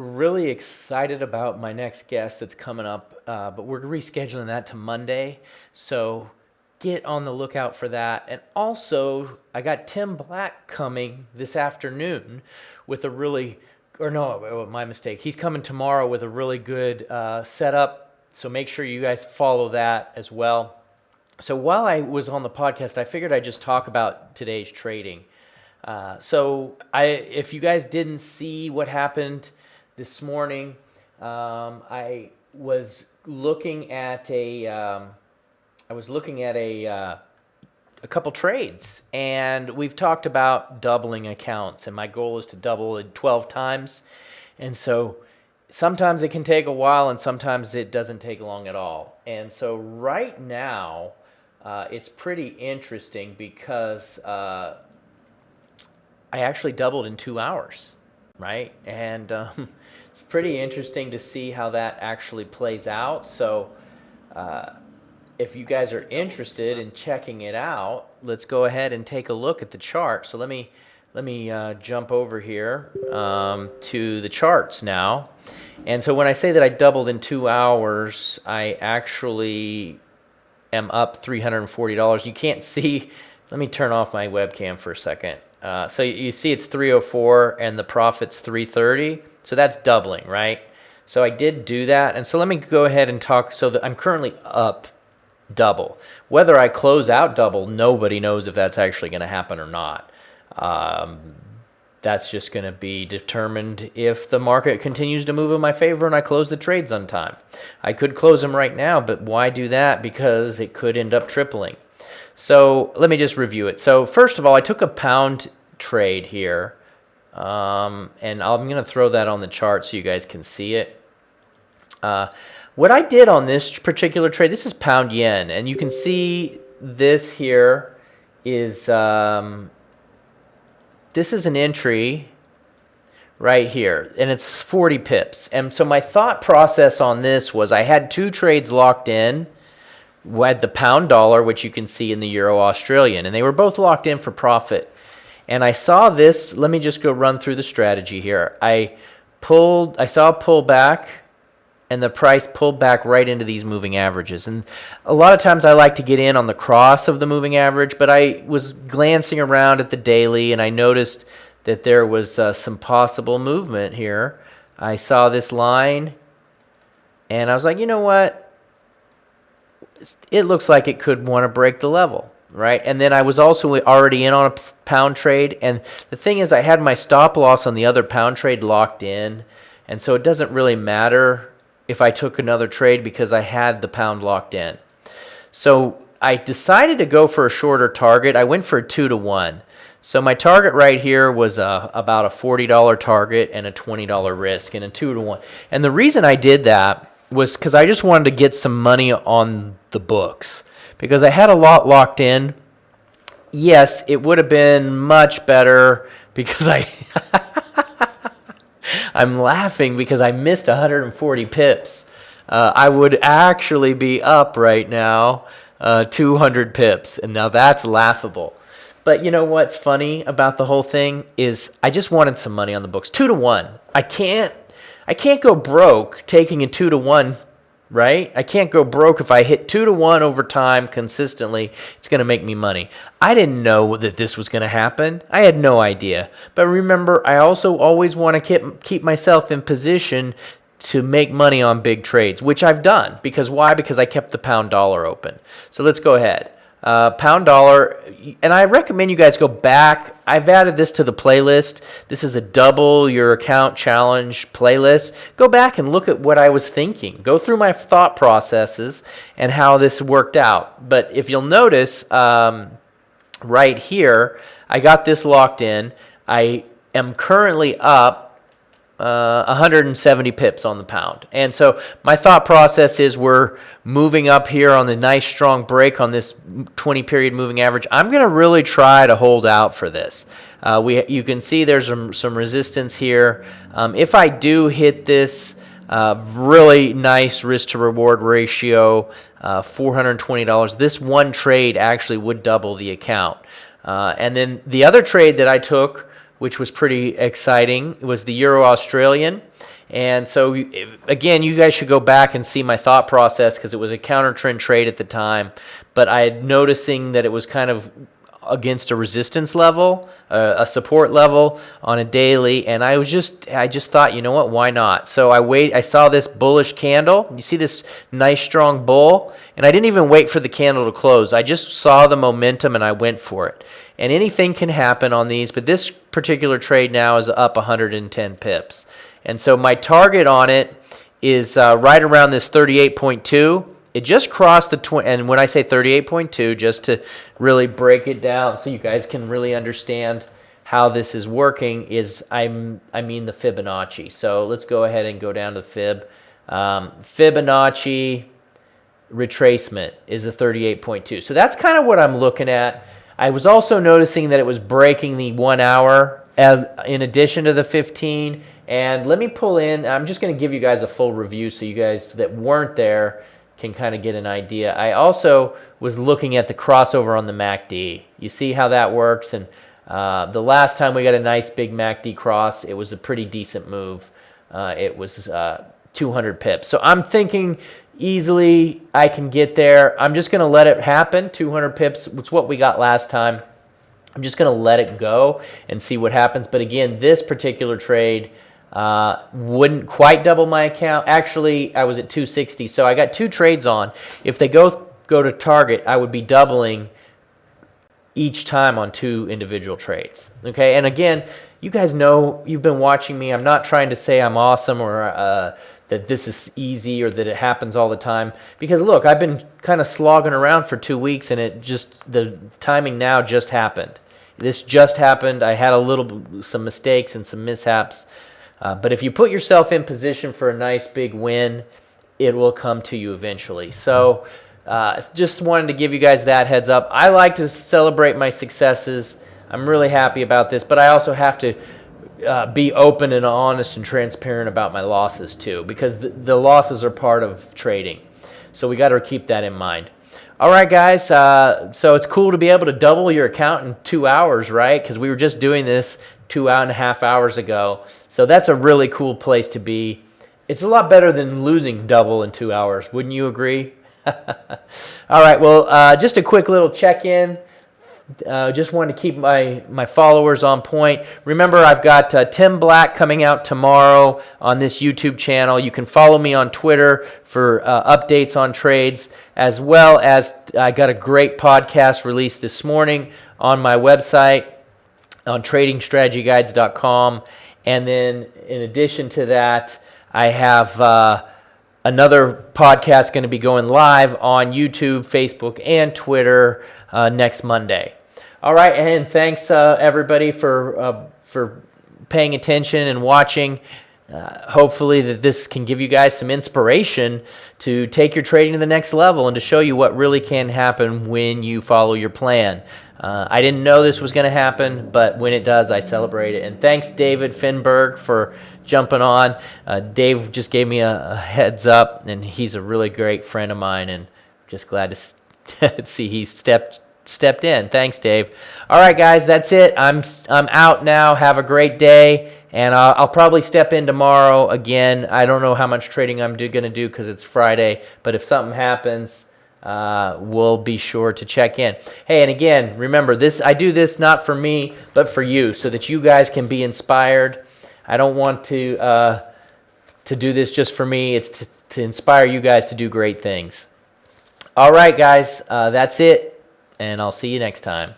Really excited about my next guest that's coming up, but we're rescheduling that to Monday. So get on the lookout for that. And also, I got Tim Black coming this afternoon with a really, or no, my mistake. He's coming tomorrow with a really good setup. So make sure you guys follow that as well. So while I was on the podcast, I figured I'd just talk about today's trading. If you guys didn't see what happened this morning, I was looking at a couple trades, and we've talked about doubling accounts, and my goal is to double it 12 times, and so sometimes it can take a while, and sometimes it doesn't take long at all. And so right now, it's pretty interesting because I actually doubled in 2 hours, right? And it's pretty interesting to see how that actually plays out. So if you guys are interested in checking it out, let's go ahead and take a look at the chart. So let me jump over here to the charts now. And so when I say that I doubled in 2 hours, I actually am up $340. You can't see. Let me turn off my webcam for a second. So you see it's 304 and the profit's 330. So that's doubling, right? So I did do that. And so let me go ahead and talk. So that I'm currently up double. Whether I close out double, nobody knows if that's actually going to happen or not. That's just going to be determined if the market continues to move in my favor and I close the trades on time. I could close them right now, but why do that? Because it could end up tripling. So let me just review it. So first of all, I took a pound trade here, and I'm going to throw that on the chart so you guys can see it. What I did on this particular trade, this is pound yen, and you can see this here is this is an entry right here, and it's 40 pips. And so my thought process on this was I had two trades locked in. We had the pound dollar, which you can see in the euro Australian, and they were both locked in for profit. And I saw this. Let me just go run through the strategy here. I saw a pullback, and the price pulled back right into these moving averages. And a lot of times I like to get in on the cross of the moving average, but I was glancing around at the daily, and I noticed that there was some possible movement here. I saw this line, and I was like, you know what? It looks like it could want to break the level, right? And then I was also already in on a pound trade, and the thing is I had my stop loss on the other pound trade locked in, and so it doesn't really matter if I took another trade because I had the pound locked in. So I decided to go for a shorter target. I went for a 2-to-1. So my target right here was about a $40 target and a $20 risk and a 2-to-1. And the reason I did that was because I just wanted to get some money on the books because I had a lot locked in. Yes, it would have been much better because I'm laughing because I missed 140 pips. I would actually be up right now 200 pips, and now that's laughable. But you know what's funny about the whole thing is I just wanted some money on the books. 2-to-1. I can't go broke taking a 2-to-1, right? I can't go broke if I hit 2-to-1 over time consistently. It's going to make me money. I didn't know that this was going to happen. I had no idea. But remember, I also always want to keep myself in position to make money on big trades, which I've done. Because why? Because I kept the pound dollar open. So let's go ahead. Pound dollar, and I recommend you guys go back. I've added this to the playlist. This is a double your account challenge playlist. Go back and look at what I was thinking. Go through my thought processes and how this worked out. But if you'll notice, right here, I got this locked in. I am currently up 170 pips on the pound. And so my thought process is we're moving up here on the nice strong break on this 20 period moving average. I'm going to really try to hold out for this. You can see there's some resistance here. If I do hit this really nice risk to reward ratio, $420, this one trade actually would double the account. And then the other trade that I took, which was pretty exciting, was the Euro Australian. And so, again, you guys should go back and see my thought process because it was a counter trend trade at the time. But I had noticing that it was kind of against a resistance level, a support level on a daily, and I just thought, you know what, why not? So I saw this bullish candle. You see this nice strong bull, and I didn't even wait for the candle to close. I just saw the momentum and I went for it. And anything can happen on these, but this particular trade now is up 110 pips. And so my target on it is right around this 38.2. It just crossed the and when I say 38.2, just to really break it down so you guys can really understand how this is working, is I mean the Fibonacci. So let's go ahead and go down to the Fib. Fibonacci retracement is the 38.2. So that's kind of what I'm looking at. I was also noticing that it was breaking the 1 hour in addition to the 15. And let me pull in, I'm just going to give you guys a full review so you guys that weren't there can kind of get an idea. I also was looking at the crossover on the MACD. You see how that works? And the last time we got a nice big MACD cross, it was a pretty decent move. It was 200 pips. So I'm thinking easily I can get there. I'm just going to let it happen. 200 pips, it's what we got last time. I'm just going to let it go and see what happens. But again, this particular trade wouldn't quite double my account. Actually, I was at 260, so I got 2 trades on. If they go to target, I would be doubling each time on 2 individual trades. Okay, and again, you guys know, you've been watching me. I'm not trying to say I'm awesome or that this is easy or that it happens all the time. Because look, I've been kind of slogging around for 2 weeks, and the timing now just happened. This just happened. I had some mistakes and some mishaps. But if you put yourself in position for a nice big win, it will come to you eventually. So just wanted to give you guys that heads up. I like to celebrate my successes. I'm really happy about this, but I also have to be open and honest and transparent about my losses too, because the losses are part of trading. So we got to keep that in mind. All right, guys, so it's cool to be able to double your account in 2 hours, right? Because we were just doing this 2.5 hours ago. So that's a really cool place to be. It's a lot better than losing double in 2 hours. Wouldn't you agree? All right, well, just a quick little check-in. Just wanted to keep my followers on point. Remember, I've got Tim Black coming out tomorrow on this YouTube channel. You can follow me on Twitter for updates on trades, as well as I got a great podcast released this morning on my website on tradingstrategyguides.com. And then in addition to that, I have another podcast going to be going live on YouTube, Facebook, and Twitter next Monday. All right, and thanks everybody for paying attention and watching. Hopefully that this can give you guys some inspiration to take your trading to the next level and to show you what really can happen when you follow your plan. I didn't know this was going to happen, but when it does, I celebrate it. And thanks, David Finberg, for jumping on. Dave just gave me a heads up, and he's a really great friend of mine, and just glad to see he stepped in. Thanks, Dave. All right, guys, that's it. I'm out now. Have a great day, and I'll probably step in tomorrow again. I don't know how much trading I'm going to do because it's Friday, but if something happens, we'll be sure to check in. Hey, and again, remember, I do this not for me, but for you, so that you guys can be inspired. I don't want to do this just for me. It's to inspire you guys to do great things. All right, guys, that's it, and I'll see you next time.